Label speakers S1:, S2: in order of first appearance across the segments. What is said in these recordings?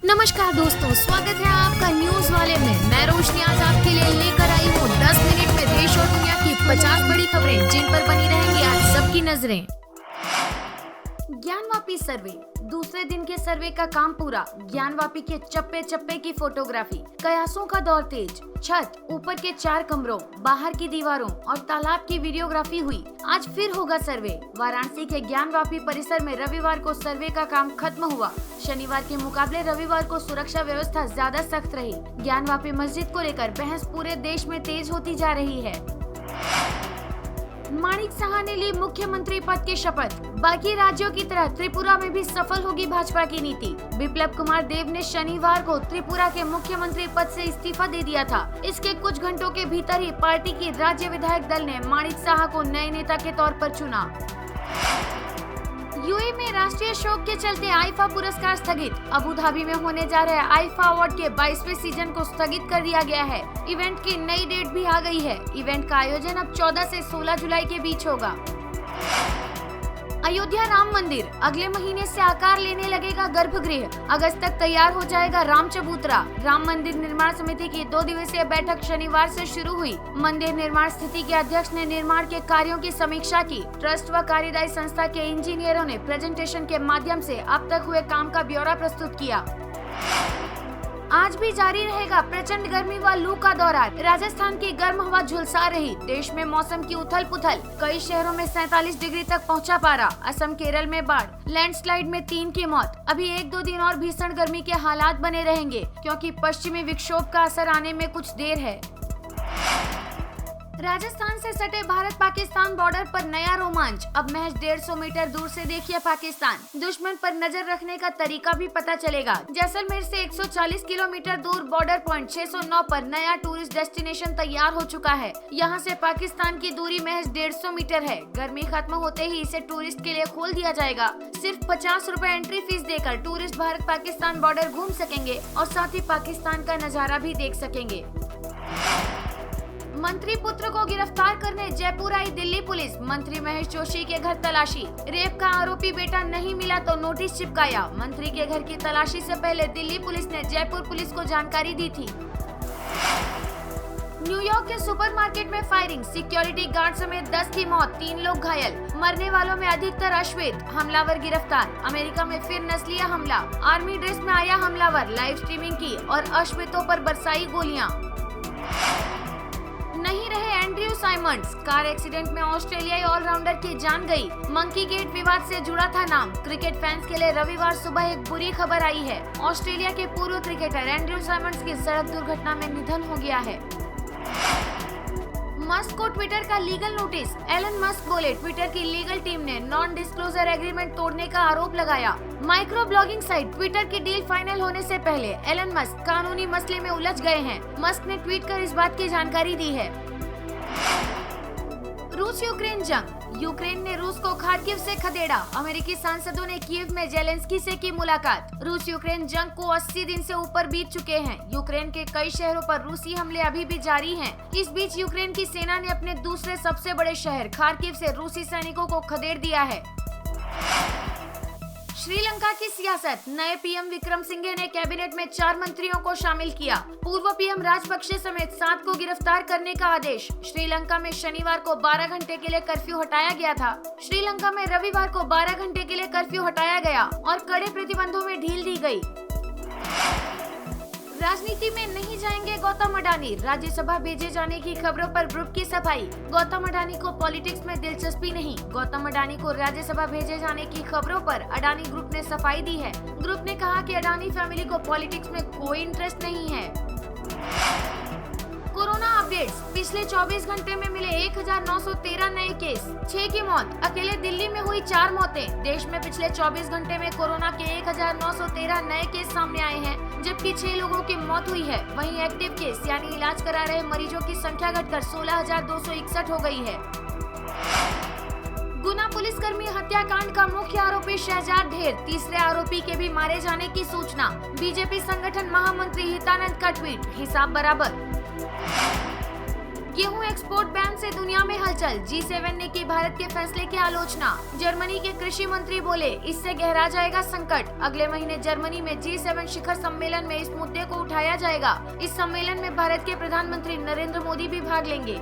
S1: नमस्कार दोस्तों, स्वागत है आपका न्यूज वाले में। मैं रोशनी आज आपके लिए लेकर आई हूँ 10 मिनट में देश और दुनिया की 50 बड़ी खबरें जिन पर बनी रहेंगी आज सबकी नजरें। ज्ञानवापी सर्वे, दूसरे दिन के सर्वे का काम पूरा। ज्ञानवापी के चप्पे चप्पे की फोटोग्राफी, कयासों का दौर तेज। छत, ऊपर के 4 कमरों, बाहर की दीवारों और तालाब की वीडियोग्राफी हुई। आज फिर होगा सर्वे। वाराणसी के ज्ञानवापी परिसर में रविवार को सर्वे का काम खत्म हुआ। शनिवार के मुकाबले रविवार को सुरक्षा व्यवस्था ज्यादा सख्त रही। ज्ञानवापी मस्जिद को लेकर बहस पूरे देश में तेज होती जा रही है। माणिक साहा ने ली मुख्यमंत्री पद की शपथ। बाकी राज्यों की तरह त्रिपुरा में भी सफल होगी भाजपा की नीति। बिप्लब कुमार देव ने शनिवार को त्रिपुरा के मुख्यमंत्री पद से इस्तीफा दे दिया था। इसके कुछ घंटों के भीतर ही पार्टी की राज्य विधायक दल ने माणिक साहा को नए नेता के तौर पर चुना। यूएई में राष्ट्रीय शोक के चलते आईफा पुरस्कार स्थगित। अबू धाबी में होने जा रहे आईफा अवार्ड के 22वें सीजन को स्थगित कर दिया गया है। इवेंट की नई डेट भी आ गई है। इवेंट का आयोजन अब 14 से 16 जुलाई के बीच होगा। अयोध्या राम मंदिर, अगले महीने से आकार लेने लगेगा गर्भगृह। अगस्त तक तैयार हो जाएगा राम चबूतरा। राम मंदिर निर्माण समिति की 2 दिवसीय बैठक शनिवार से शुरू हुई। मंदिर निर्माण समिति के अध्यक्ष ने निर्माण के कार्यों की समीक्षा की। ट्रस्ट व कार्यदायी संस्था के इंजीनियरों ने प्रेजेंटेशन के माध्यम से अब तक हुए काम का ब्यौरा प्रस्तुत किया। आज भी जारी रहेगा प्रचंड गर्मी व लू का दौरा। राजस्थान की गर्म हवा झुलसा रही। देश में मौसम की उथल पुथल। कई शहरों में 47 डिग्री तक पहुंचा पारा। असम केरल में बाढ़, लैंडस्लाइड में 3 की मौत। अभी 1-2 दिन और भीषण गर्मी के हालात बने रहेंगे क्योंकि पश्चिमी विक्षोभ का असर आने में कुछ देर है। राजस्थान से सटे भारत पाकिस्तान बॉर्डर पर नया रोमांच। अब महज 150 मीटर दूर से देखिए पाकिस्तान। दुश्मन पर नजर रखने का तरीका भी पता चलेगा। जैसलमेर से 140 किलोमीटर दूर बॉर्डर पॉइंट 609 पर नया टूरिस्ट डेस्टिनेशन तैयार हो चुका है। यहाँ से पाकिस्तान की दूरी महज 150 मीटर है। गर्मी खत्म होते ही इसे टूरिस्ट के लिए खोल दिया जाएगा। सिर्फ 50 रुपए एंट्री फीस देकर टूरिस्ट भारत पाकिस्तान बॉर्डर घूम सकेंगे और साथ ही पाकिस्तान का नजारा भी देख सकेंगे। मंत्री पुत्र को गिरफ्तार करने जयपुर आई दिल्ली पुलिस। मंत्री महेश जोशी के घर तलाशी। रेप का आरोपी बेटा नहीं मिला तो नोटिस चिपकाया। मंत्री के घर की तलाशी से पहले दिल्ली पुलिस ने जयपुर पुलिस को जानकारी दी थी। न्यूयॉर्क के सुपरमार्केट में फायरिंग, सिक्योरिटी गार्ड समेत 10 की मौत, 3 लोग घायल। मरने वालों में अधिकतर अश्वेत। हमलावर गिरफ्तार। अमेरिका में फिर नस्लीय हमला। आर्मी ड्रेस में आया हमलावर, लाइव स्ट्रीमिंग की और अश्वेतों पर बरसाई गोलियां। नहीं रहे एंड्रयू साइमंड्स। कार एक्सीडेंट में ऑस्ट्रेलियाई ऑलराउंडर की जान गई। मंकी गेट विवाद से जुड़ा था नाम। क्रिकेट फैंस के लिए रविवार सुबह एक बुरी खबर आई है। ऑस्ट्रेलिया के पूर्व क्रिकेटर एंड्रयू साइमंड्स की सड़क दुर्घटना में निधन हो गया है। मस्क को ट्विटर का लीगल नोटिस। एलन मस्क बोले, ट्विटर की लीगल टीम ने नॉन डिस्क्लोजर एग्रीमेंट तोड़ने का आरोप लगाया। माइक्रो ब्लॉगिंग साइट ट्विटर की डील फाइनल होने से पहले एलन मस्क कानूनी मसले में उलझ गए हैं। मस्क ने ट्वीट कर इस बात की जानकारी दी है। रूस यूक्रेन जंग, यूक्रेन ने रूस को खार्किव से खदेड़ा। अमेरिकी सांसदों ने कीव में जेलेंस्की से की मुलाकात। रूस यूक्रेन जंग को 80 दिन से ऊपर बीत चुके हैं। यूक्रेन के कई शहरों पर रूसी हमले अभी भी जारी हैं। इस बीच यूक्रेन की सेना ने अपने दूसरे सबसे बड़े शहर खार्किव से रूसी सैनिकों को खदेड़ दिया है। श्रीलंका की सियासत, नए पीएम विक्रमसिंघे ने कैबिनेट में 4 मंत्रियों को शामिल किया। पूर्व पीएम राजपक्षे समेत 7 को गिरफ्तार करने का आदेश। श्रीलंका में शनिवार को 12 घंटे के लिए कर्फ्यू हटाया गया था। श्रीलंका में रविवार को 12 घंटे के लिए कर्फ्यू हटाया गया और कड़े प्रतिबंधों में ढील दी गई। राजनीति में नहीं जाएंगे गौतम अडानी। राज्यसभा भेजे जाने की खबरों पर ग्रुप की सफाई। गौतम अडानी को पॉलिटिक्स में दिलचस्पी नहीं। गौतम अडानी को राज्यसभा भेजे जाने की खबरों पर अडानी ग्रुप ने सफाई दी है। ग्रुप ने कहा कि अडानी फैमिली को पॉलिटिक्स में कोई इंटरेस्ट नहीं है। कोरोना अपडेट्स, पिछले 24 घंटे में मिले 1913 नए केस, 6 की मौत। अकेले दिल्ली में हुई 4 मौतें। देश में पिछले 24 घंटे में कोरोना के 1913 नए केस सामने आए हैं, जबकि 6 लोगों की मौत हुई है। वहीं एक्टिव केस यानी इलाज करा रहे मरीजों की संख्या घटकर 16,261 हो गई है। गुना पुलिसकर्मी हत्याकांड का मुख्य आरोपी शहजाद ढेर, तीसरे आरोपी के भी मारे जाने की सूचना। बीजेपी संगठन महामंत्री हितानंद का ट्वीट, हिसाब बराबर। गेहूं एक्सपोर्ट बैन से दुनिया में हलचल, G7 ने की भारत के फैसले की आलोचना। जर्मनी के कृषि मंत्री बोले, इससे गहरा जाएगा संकट। अगले महीने जर्मनी में G7 शिखर सम्मेलन में इस मुद्दे को उठाया जाएगा। इस सम्मेलन में भारत के प्रधानमंत्री नरेंद्र मोदी भी भाग लेंगे।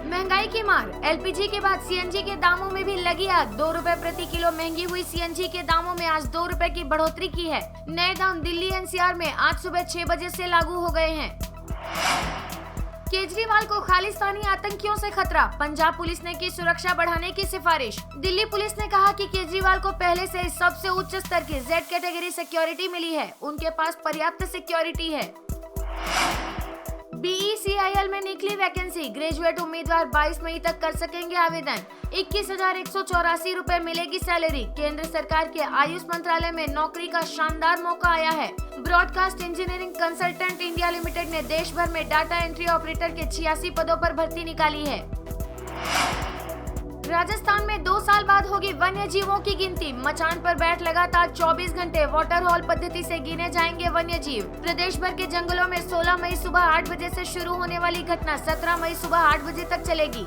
S1: महंगाई की मार, LPG के बाद CNG के दामों में भी लगी आग। 2 रुपए प्रति किलो महंगी हुई CNG के दामों में आज 2 रुपए की बढ़ोतरी की है। नए दाम दिल्ली NCR में आज सुबह 6 बजे से लागू हो गए हैं। केजरीवाल को खालिस्तानी आतंकियों से खतरा, पंजाब पुलिस ने की सुरक्षा बढ़ाने की सिफारिश। दिल्ली पुलिस ने कहा कि केजरीवाल को पहले से सबसे उच्च स्तर की Z कैटेगरी सिक्योरिटी मिली है, उनके पास पर्याप्त सिक्योरिटी है। BECIL में निकली वैकेंसी, ग्रेजुएट उम्मीदवार 22 मई तक कर सकेंगे आवेदन। 21,184 रुपए मिलेगी सैलरी। केंद्र सरकार के आयुष मंत्रालय में नौकरी का शानदार मौका आया है। Broadcast engineering consultant India limited ने देश भर में डाटा एंट्री ऑपरेटर के 86 पदों पर भर्ती निकाली है। राजस्थान में 2 साल बाद होगी वन्य जीवों की गिनती। मचान पर बैठ लगातार 24 घंटे वाटर हॉल पद्धति से गिने जाएंगे वन्य जीव। प्रदेश भर के जंगलों में 16 मई सुबह 8 बजे से शुरू होने वाली घटना 17 मई सुबह 8 बजे तक चलेगी।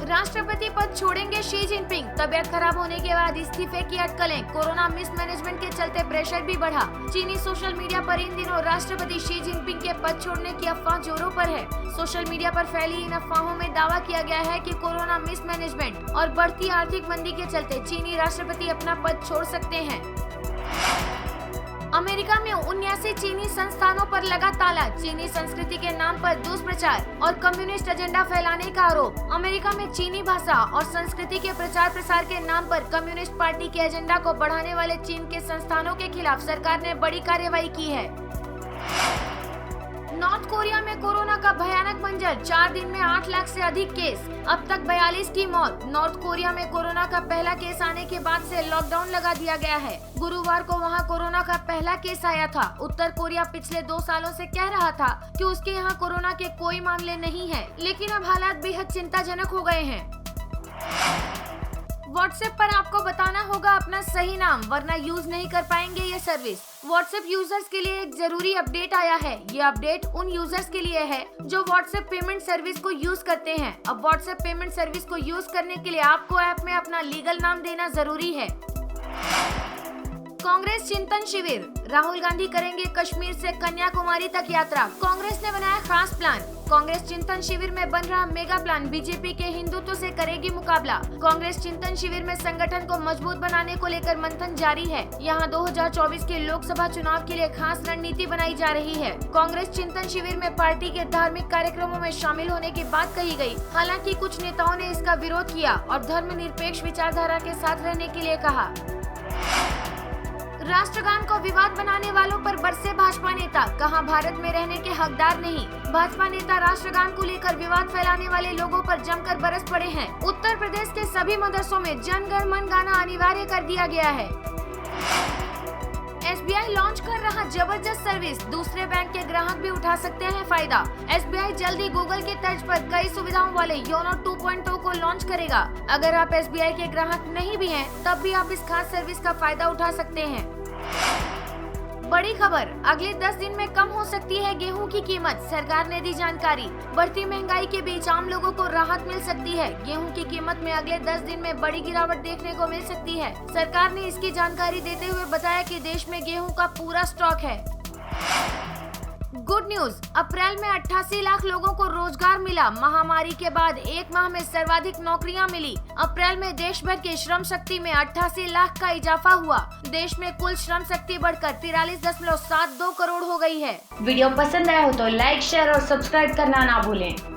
S1: राष्ट्रपति पद छोड़ेंगे शी जिनपिंग, तबियत खराब होने के बाद इस्तीफे की अटकलें। कोरोना मिसमैनेजमेंट के चलते प्रेशर भी बढ़ा। चीनी सोशल मीडिया पर इन दिनों राष्ट्रपति शी जिनपिंग के पद छोड़ने की अफवाह जोरों पर है। सोशल मीडिया पर फैली इन अफवाहों में दावा किया गया है कि कोरोना मिसमैनेजमेंट और बढ़ती आर्थिक मंदी के चलते चीनी राष्ट्रपति अपना पद छोड़ सकते हैं। अमेरिका में 79 चीनी संस्थानों पर लगा ताला। चीनी संस्कृति के नाम पर दुष्प्रचार और कम्युनिस्ट एजेंडा फैलाने का आरोप। अमेरिका में चीनी भाषा और संस्कृति के प्रचार प्रसार के नाम पर कम्युनिस्ट पार्टी के एजेंडा को बढ़ाने वाले चीन के संस्थानों के खिलाफ सरकार ने बड़ी कार्रवाई की है। नॉर्थ कोरिया में कोरोना का भयानक मंजर, 4 दिन में 8 लाख से अधिक केस, अब तक 42 की मौत। नॉर्थ कोरिया में कोरोना का पहला केस आने के बाद से लॉकडाउन लगा दिया गया है। गुरुवार को वहां कोरोना का पहला केस आया था। उत्तर कोरिया पिछले 2 सालों से कह रहा था कि उसके यहां कोरोना के कोई मामले नहीं है, लेकिन अब हालात बेहद चिंताजनक हो गए हैं। व्हाट्सएप पर आपको बताना होगा अपना सही नाम, वरना यूज नहीं कर पाएंगे ये सर्विस। व्हाट्सएप यूजर्स के लिए एक जरूरी अपडेट आया है। ये अपडेट उन यूजर्स के लिए है जो व्हाट्सएप पेमेंट सर्विस को यूज करते हैं। अब व्हाट्सएप पेमेंट सर्विस को यूज करने के लिए आपको ऐप में अपना लीगल नाम देना जरूरी है। कांग्रेस चिंतन शिविर, राहुल गांधी करेंगे कश्मीर से कन्याकुमारी तक यात्रा। कांग्रेस ने बनाया खास प्लान। कांग्रेस चिंतन शिविर में बन रहा मेगा प्लान बीजेपी के हिंदुत्व से करेगी मुकाबला। कांग्रेस चिंतन शिविर में संगठन को मजबूत बनाने को लेकर मंथन जारी है। यहां 2024 के लोकसभा चुनाव के लिए खास रणनीति बनाई जा रही है। कांग्रेस चिंतन शिविर में पार्टी के धार्मिक कार्यक्रमों में शामिल होने की बात कही गई। हालांकि कुछ नेताओं ने इसका विरोध किया और धर्मनिरपेक्ष विचारधारा के साथ रहने के लिए कहा। राष्ट्रगान को विवाद बनाने वालों पर बरसे भाजपा नेता, कहा भारत में रहने के हकदार नहीं। भाजपा नेता राष्ट्रगान को लेकर विवाद फैलाने वाले लोगों पर जमकर बरस पड़े हैं। उत्तर प्रदेश के सभी मदरसों में जन गण मन गाना अनिवार्य कर दिया गया है। SBI लॉन्च कर रहा जबरदस्त सर्विस, दूसरे बैंक के ग्राहक भी उठा सकते हैं फायदा। SBI जल्द ही गूगल के तर्ज पर कई सुविधाओं वाले योनो 2.0 को लॉन्च करेगा। अगर आप SBI के ग्राहक नहीं भी हैं, तब भी आप इस खास सर्विस का फायदा उठा सकते हैं। बड़ी खबर, अगले 10 दिन में कम हो सकती है गेहूं की कीमत, सरकार ने दी जानकारी। बढ़ती महंगाई के बीच आम लोगों को राहत मिल सकती है। गेहूं की कीमत में अगले 10 दिन में बड़ी गिरावट देखने को मिल सकती है। सरकार ने इसकी जानकारी देते हुए बताया कि देश में गेहूं का पूरा स्टॉक है। गुड न्यूज, अप्रैल में 88 लाख लोगों को रोजगार मिला। महामारी के बाद एक माह में सर्वाधिक नौकरियां मिली। अप्रैल में देश भर की श्रम शक्ति में 88 लाख का इजाफा हुआ। देश में कुल श्रम शक्ति बढ़कर 43.72 करोड़ हो गई है। वीडियो पसंद आया हो तो लाइक, शेयर और सब्सक्राइब करना ना भूलें।